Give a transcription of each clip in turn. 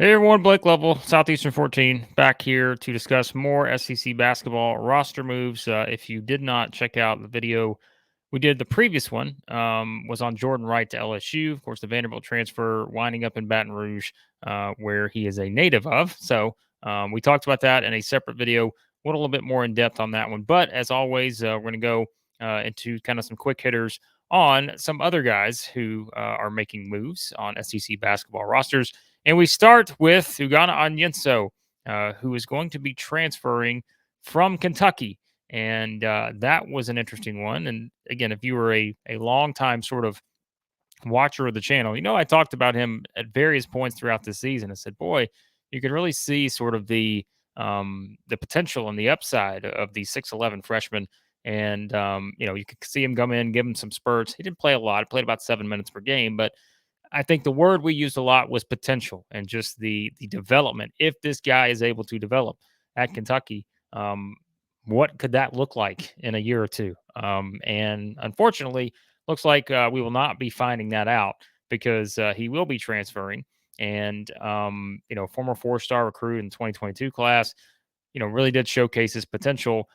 Hey everyone, Blake Lovell, Southeastern 14, back here to discuss more SEC basketball roster moves. If you did not check out the video we did, the previous one was on Jordan Wright to LSU. Of course, the Vanderbilt transfer winding up in Baton Rouge, where he is a native of. So we talked about that in a separate video. Went a little bit more in depth on that one. But as always, we're going to go into kind of some quick hitters on some other guys who are making moves on SEC basketball rosters. And we start with Ugonna Onyenso, who is going to be transferring from Kentucky. And that was an interesting one. And again, if you were a long time sort of watcher of the channel, I talked about him at various points throughout the season. I said, boy, you can really see sort of the potential and the upside of the 6'11 freshman. And you could see him come in, give him some spurts. He didn't play a lot, played about 7 minutes per game, but I think the word we used a lot was potential and just the development. If this guy is able to develop at Kentucky, what could that look like in a year or two? And unfortunately, looks like we will not be finding that out because he will be transferring. And former four-star recruit in 2022 class, really did showcase his potential.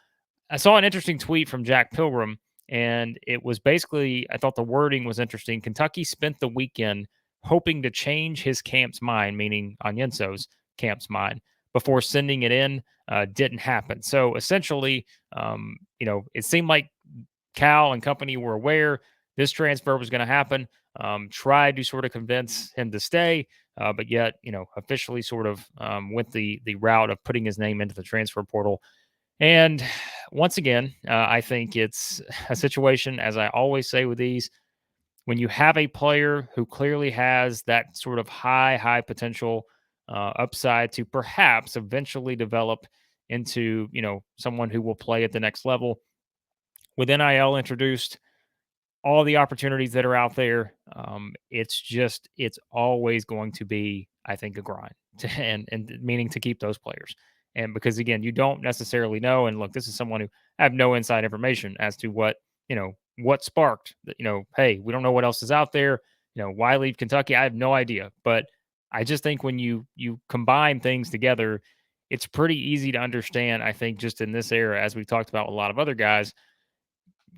I saw an interesting tweet from Jack Pilgrim, and it was basically, I thought the wording was interesting. Kentucky spent the weekend hoping to change his camp's mind, meaning Onyenso's camp's mind, before sending it in. Didn't happen. So essentially, it seemed like Cal and company were aware this transfer was going to happen. Tried to sort of convince him to stay, but yet, officially sort of went the route of putting his name into the transfer portal. And once again, I think it's a situation, as I always say with these, when you have a player who clearly has that sort of high potential upside to perhaps eventually develop into, someone who will play at the next level. With NIL introduced, all the opportunities that are out there, it's always going to be, I think, a grind, and meaning to keep those players. And because again, you don't necessarily know. And look, this is someone who I have no inside information as to what sparked. Hey, we don't know what else is out there. Why leave Kentucky? I have no idea. But I just think when you combine things together, it's pretty easy to understand. I think just in this era, as we've talked about with a lot of other guys,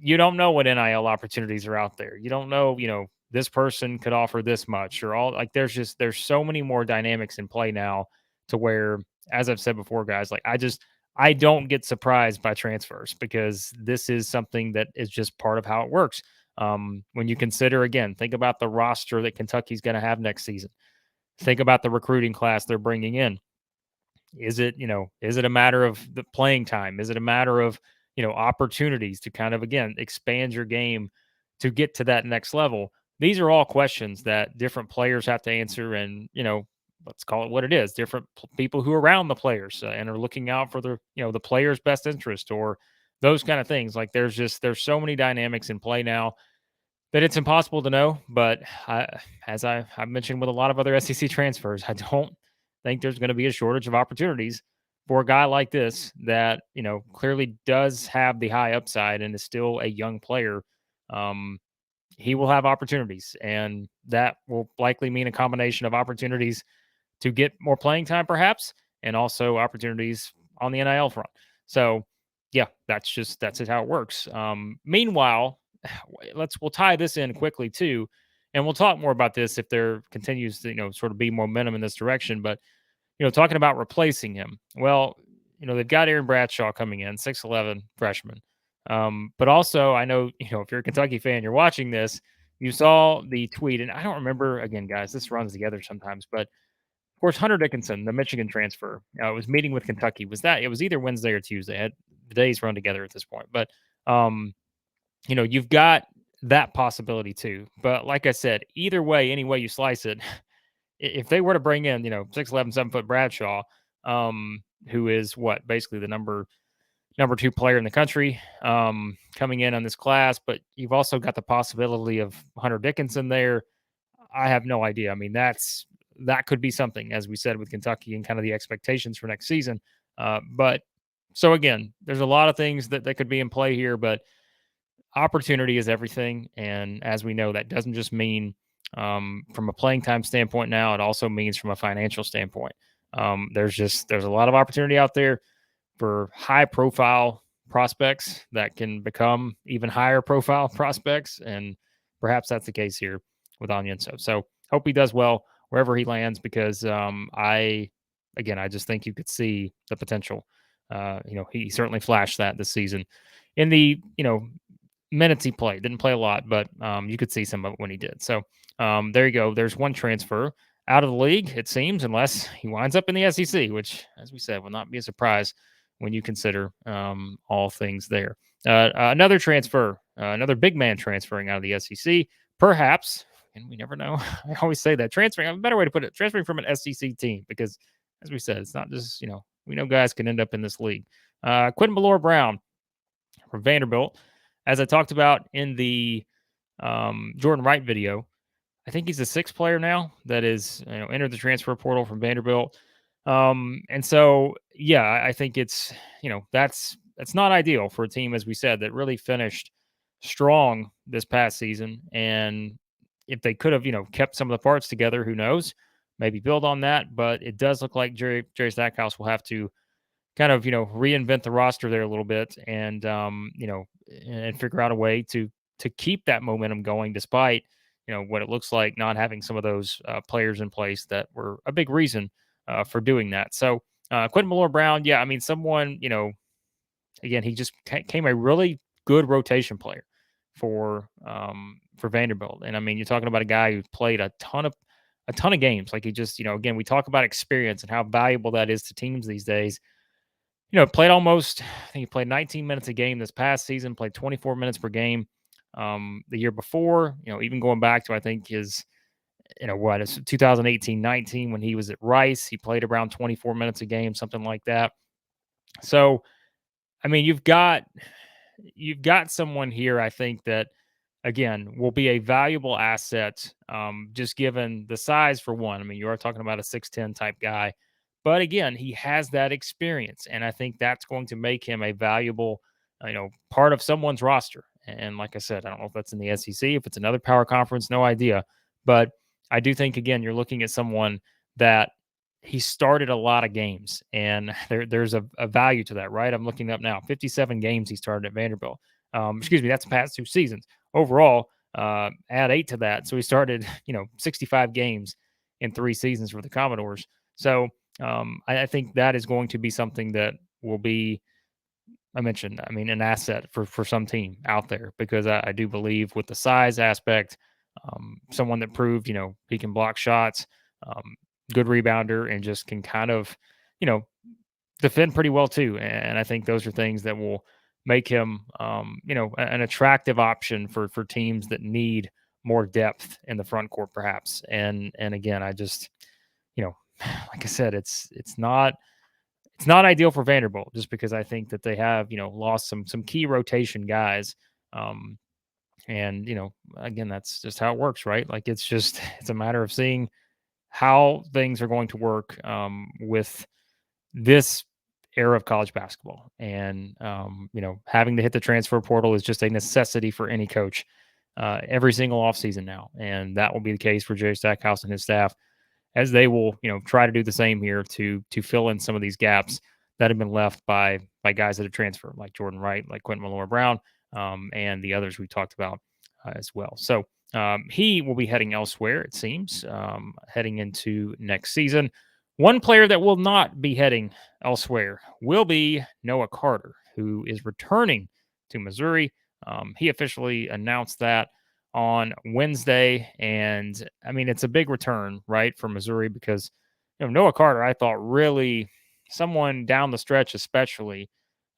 you don't know what NIL opportunities are out there. You don't know, this person could offer this much or all, like there's so many more dynamics in play now to where, as I've said before, guys, like I don't get surprised by transfers because this is something that is just part of how it works. When you consider, again, think about the roster that Kentucky's going to have next season. Think about the recruiting class they're bringing in. Is it a matter of the playing time? Is it a matter of, opportunities to kind of, again, expand your game to get to that next level? These are all questions that different players have to answer. And, let's call it what it is. Different people who are around the players and are looking out for the player's best interest or those kind of things. Like there's so many dynamics in play now that it's impossible to know. But as I've mentioned with a lot of other SEC transfers, I don't think there's going to be a shortage of opportunities for a guy like this that, clearly does have the high upside and is still a young player. Um, he will have opportunities, and that will likely mean a combination of opportunities to get more playing time, perhaps, and also opportunities on the NIL front. So, yeah, that's just how it works. Meanwhile, we'll tie this in quickly too, and we'll talk more about this if there continues to sort of be momentum in this direction. But talking about replacing him, well, they've got Aaron Bradshaw coming in, 6'11 freshman. But also, I know if you're a Kentucky fan, you're watching this. You saw the tweet, and I don't remember. Again, guys, this runs together sometimes, but of course, Hunter Dickinson, the Michigan transfer, was meeting with Kentucky. It was either Wednesday or Tuesday. The days run together at this point, but um, you've got that possibility too. But like I said, either way, any way you slice it, if they were to bring in, 6'11", 7-foot Bradshaw, who is what basically the number two player in the country, coming in on this class, but you've also got the possibility of Hunter Dickinson there. I have no idea. I mean, that could be something, as we said with Kentucky and kind of the expectations for next season. But so again, there's a lot of things that could be in play here, but opportunity is everything. And as we know, that doesn't just mean from a playing time standpoint now. It also means from a financial standpoint. There's a lot of opportunity out there for high profile prospects that can become even higher profile prospects. And perhaps that's the case here with Onyenso. So hope he does well wherever he lands, because I just think you could see the potential. He certainly flashed that this season in the, minutes he played. Didn't play a lot, but you could see some of it when he did. So there you go. There's one transfer out of the league, it seems, unless he winds up in the SEC, which, as we said, will not be a surprise when you consider all things there. Another transfer, another big man transferring out of the SEC, perhaps, and we never know. I always say that transferring, a better way to put it, transferring from an SEC team, because as we said, it's not just, we know guys can end up in this league. Quentin Millora-Brown from Vanderbilt, as I talked about in the Jordan Wright video, I think he's the sixth player now that is entered the transfer portal from Vanderbilt. And so, yeah, I think it's, that's not ideal for a team, as we said, that really finished strong this past season. And if they could have, kept some of the parts together, who knows, maybe build on that. But it does look like Jerry Stackhouse will have to kind of, reinvent the roster there a little bit, and and figure out a way to keep that momentum going, despite what it looks like not having some of those players in place that were a big reason for doing that. So Quentin Millora-Brown, yeah, I mean, someone, again, he just came a really good rotation player for Vanderbilt. And I mean, you're talking about a guy who played a ton of games. Like, he just, again, we talk about experience and how valuable that is to teams these days. Played almost, I think he played 19 minutes a game this past season, played 24 minutes per game the year before, even going back to, I think, his, it's 2018-19 when he was at Rice. He played around 24 minutes a game, something like that. So, I mean, you've got someone here, I think, that, again, will be a valuable asset, just given the size, for one. I mean, you are talking about a 6'10" type guy. But again, he has that experience, and I think that's going to make him a valuable, part of someone's roster. And like I said, I don't know if that's in the SEC, if it's another power conference, no idea. But I do think, again, you're looking at someone that he started a lot of games, and there's a value to that, right? I'm looking up now, 57 games he started at Vanderbilt. Excuse me, that's the past 2 seasons. Overall, add 8 to that. So he started, 65 games in 3 seasons for the Commodores. So I think that is going to be something that will be, I mentioned, I mean, an asset for some team out there, because I do believe with the size aspect, someone that proved, he can block shots, good rebounder, and just can kind of, defend pretty well too. And I think those are things that will make him, an attractive option for teams that need more depth in the front court, perhaps. And again, I just, like I said, it's not ideal for Vanderbilt, just because I think that they have, lost some key rotation guys. And again, that's just how it works, right? Like, it's a matter of seeing how things are going to work with this era of college basketball. And having to hit the transfer portal is just a necessity for any coach every single offseason now. And that will be the case for Jerry Stackhouse and his staff, as they will, try to do the same here to fill in some of these gaps that have been left by guys that have transferred, like Jordan Wright, like Quentin Millora-Brown, and the others we talked about as well. So he will be heading elsewhere, it seems, heading into next season. One player that will not be heading elsewhere will be Noah Carter, who is returning to Missouri. He officially announced that on Wednesday. And I mean, it's a big return, right, for Missouri, because Noah Carter, I thought, really, someone down the stretch, especially,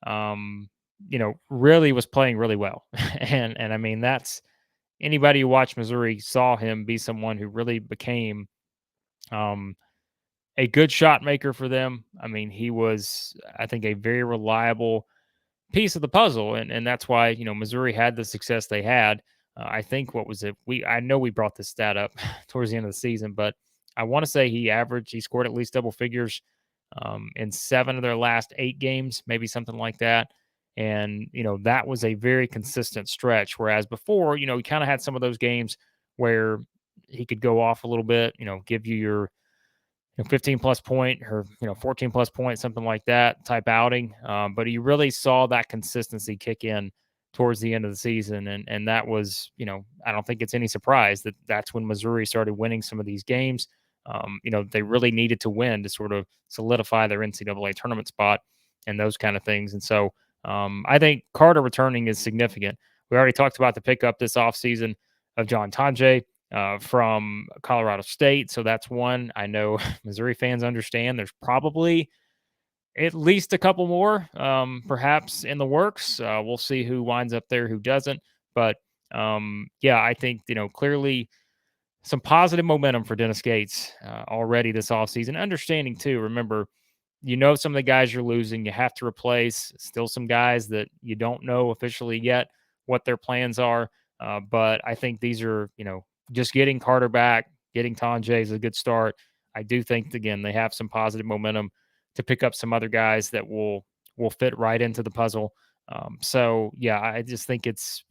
really was playing really well. and I mean, that's, anybody who watched Missouri saw him be someone who really became a good shot maker for them. I mean, he was, I think, a very reliable piece of the puzzle, and that's why Missouri had the success they had. I think, what was it? I know we brought this stat up towards the end of the season, but I want to say he scored at least double figures in 7 of their last 8 games, maybe something like that. And that was a very consistent stretch. Whereas before, he kind of had some of those games where he could go off a little bit, give you your 15 plus point or 14 plus point, something like that type outing. But you really saw that consistency kick in towards the end of the season, and that was, I don't think it's any surprise that that's when Missouri started winning some of these games. They really needed to win to sort of solidify their NCAA tournament spot and those kind of things. And so I think Carter returning is significant. We already talked about the pickup this offseason of John Tonje from Colorado State. So that's one. I know Missouri fans understand there's probably at least a couple more, perhaps in the works. We'll see who winds up there, who doesn't. But yeah, I think, clearly some positive momentum for Dennis Gates already this offseason. Understanding, too, remember, some of the guys you're losing, you have to replace. Still some guys that you don't know officially yet what their plans are. But I think these are, just getting Carter back, getting Tonje is a good start. I do think, again, they have some positive momentum to pick up some other guys that will fit right into the puzzle. So, yeah, I just think it's,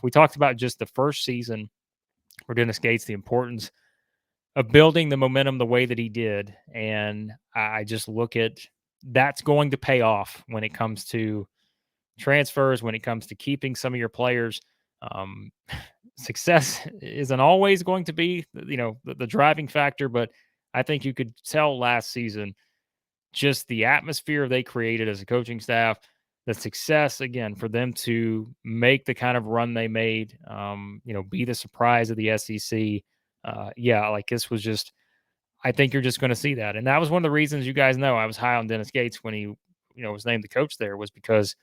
we talked about just the first season for Dennis Gates, the importance of building the momentum the way that he did. And I just look at that's going to pay off when it comes to transfers, when it comes to keeping some of your players. Um, Success isn't always going to be, the driving factor, but I think you could tell last season just the atmosphere they created as a coaching staff, the success again for them to make the kind of run they made, be the surprise of the SEC. Yeah, like this was just, I think you're just going to see that. And that was one of the reasons you guys know I was high on Dennis Gates when he, was named the coach there, was because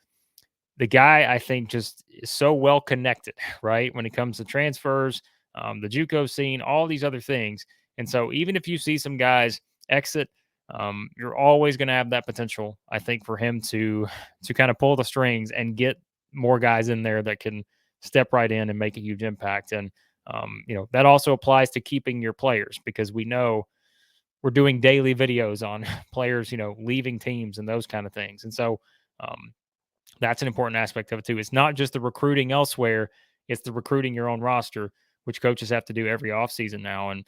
the guy, I think, just is so well connected, right? When it comes to transfers, the JUCO scene, all these other things. And so even if you see some guys exit, you're always going to have that potential, I think, for him to kind of pull the strings and get more guys in there that can step right in and make a huge impact. And that also applies to keeping your players, because we know we're doing daily videos on players, leaving teams and those kind of things. And so that's an important aspect of it too. It's not just the recruiting elsewhere; it's the recruiting your own roster, which coaches have to do every offseason now. And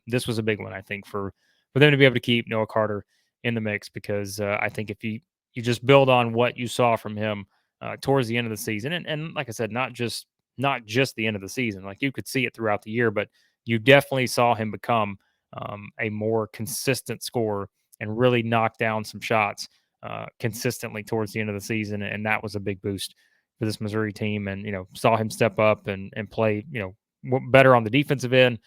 this was a big one, I think, for them to be able to keep Noah Carter in the mix, because I think if you just build on what you saw from him towards the end of the season, and like I said, not just the end of the season, like you could see it throughout the year, but you definitely saw him become a more consistent scorer and really knock down some shots consistently towards the end of the season, and that was a big boost for this Missouri team. And saw him step up and play better on the defensive end.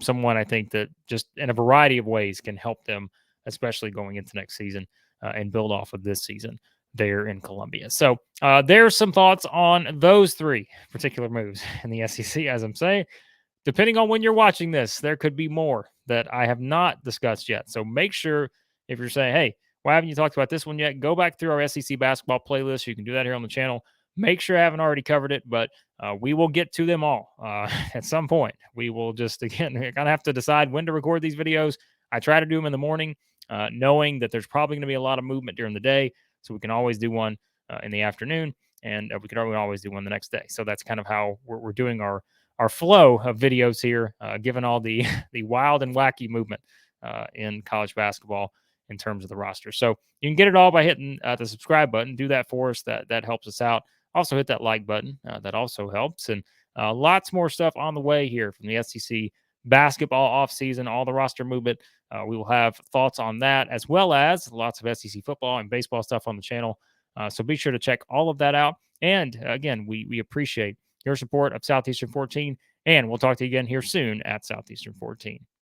Someone I think that just in a variety of ways can help them, especially going into next season and build off of this season there in Columbia. So there's some thoughts on those three particular moves in the SEC. As I'm saying, depending on when you're watching this, there could be more that I have not discussed yet. So make sure, if you're saying, hey, why haven't you talked about this one yet? Go back through our SEC basketball playlist. You can do that here on the channel. Make sure I haven't already covered it, but we will get to them all at some point. We will just, again, kind of have to decide when to record these videos. I try to do them in the morning, knowing that there's probably going to be a lot of movement during the day. So we can always do one in the afternoon, and we can always do one the next day. So that's kind of how we're doing our flow of videos here, given all the the wild and wacky movement in college basketball in terms of the roster. So you can get it all by hitting the subscribe button. Do that for us. That helps us out. Also hit that like button. That also helps. And lots more stuff on the way here from the SEC basketball offseason, all the roster movement. We will have thoughts on that, as well as lots of SEC football and baseball stuff on the channel. So be sure to check all of that out. And again, we appreciate your support of Southeastern 14, and we'll talk to you again here soon at Southeastern 14.